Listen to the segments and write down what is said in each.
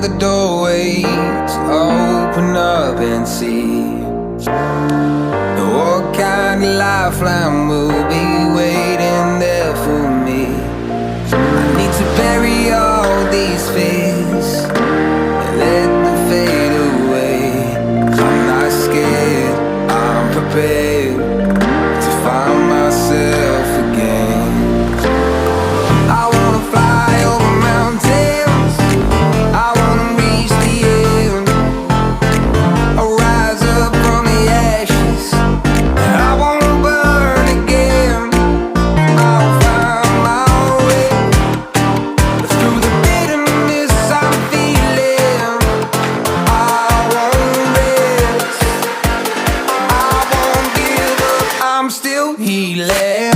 the doorway to open up and see what kind of lifeline will be waiting there for me. I need to bury all these fears and let them fade away. I'm not scared, I'm prepared to find myself again. I wanna fly over mountains, I wanna reach the end, I'll rise up from the ashes, I wanna burn again. I'll find my way through the bitterness I'm feeling. I won't rest, I won't give up, I'm still healing.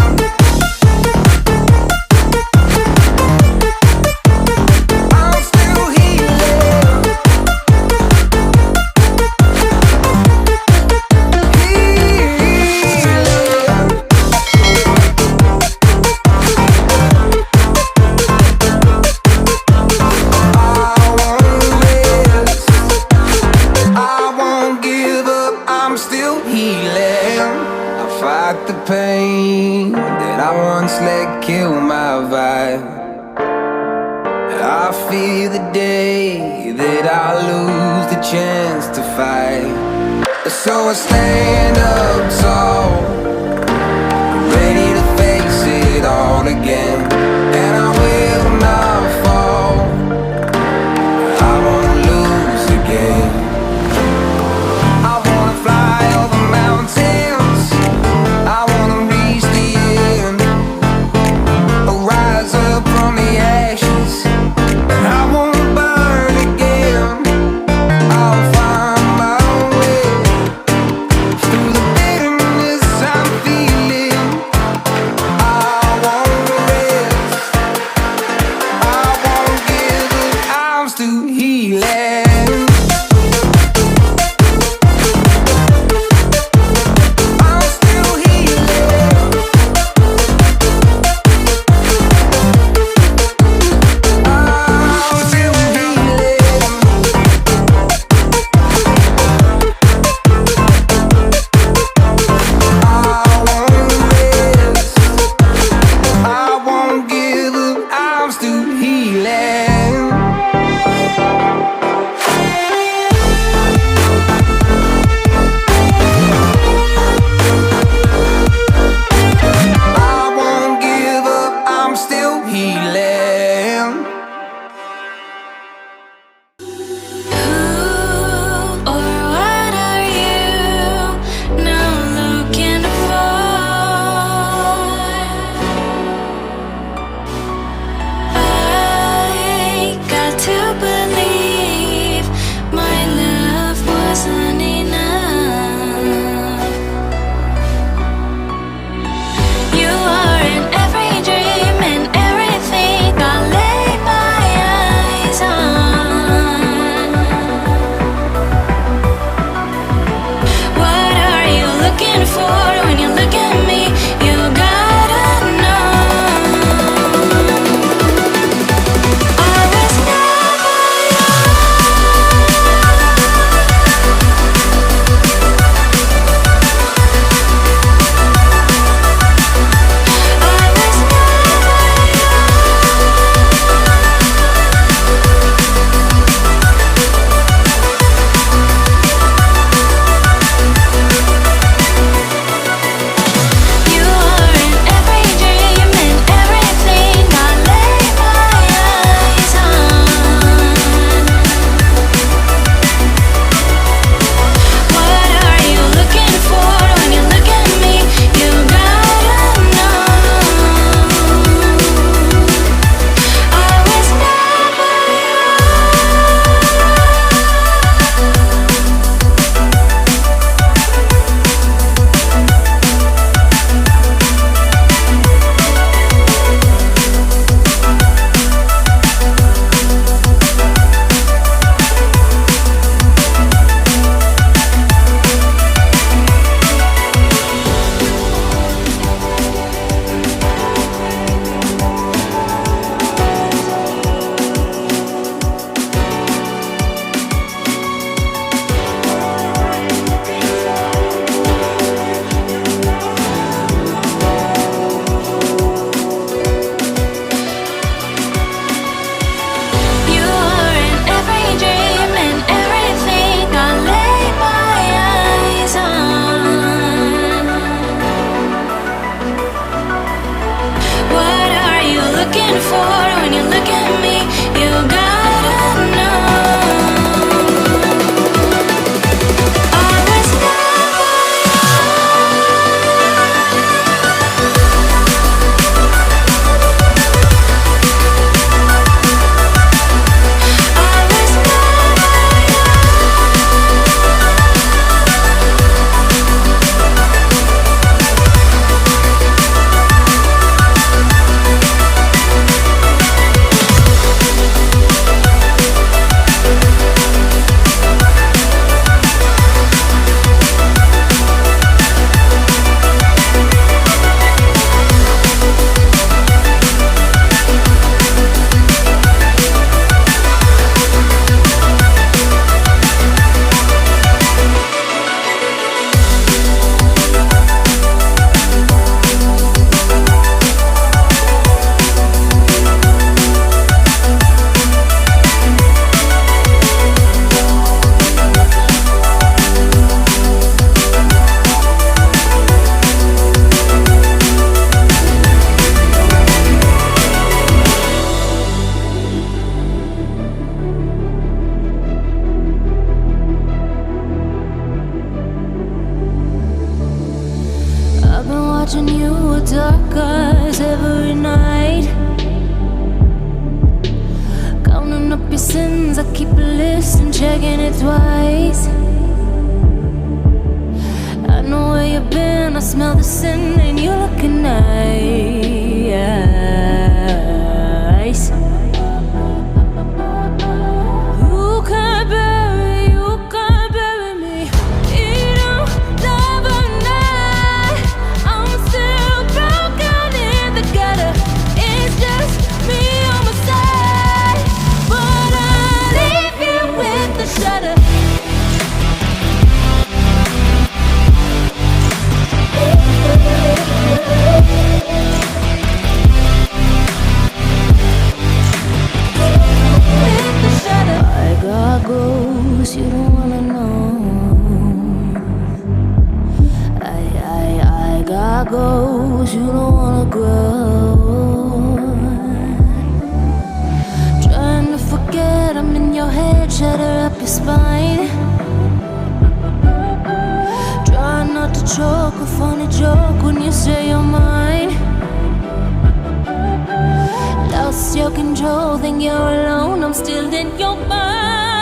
Fight the pain that I once let kill my vibe. I fear the day that I lose the chance to fight. So I stand up tall, ready to face it all again. And I will not fall, I won't lose again. I wanna fly over mountains, I wanna reach the end, I'll rise up from the ashes, I won't burn again. I'll find my way through the bitterness Watching you with dark eyes every night. Counting up your sins, I keep a list and checking it twice. I know where you've been, I smell the sin and you're looking nice. You can't bury me. You don't love a night. I'm still broken in the gutter. It's just me on my side, but I leave you with the shudder. I got goals you don't wanna know. I got goals you don't wanna grow. Trying to forget I'm in your head, shatter up your spine. Try not to choke, a funny joke when you say you're mine. Lost your control, think you're alone, I'm still in your mind.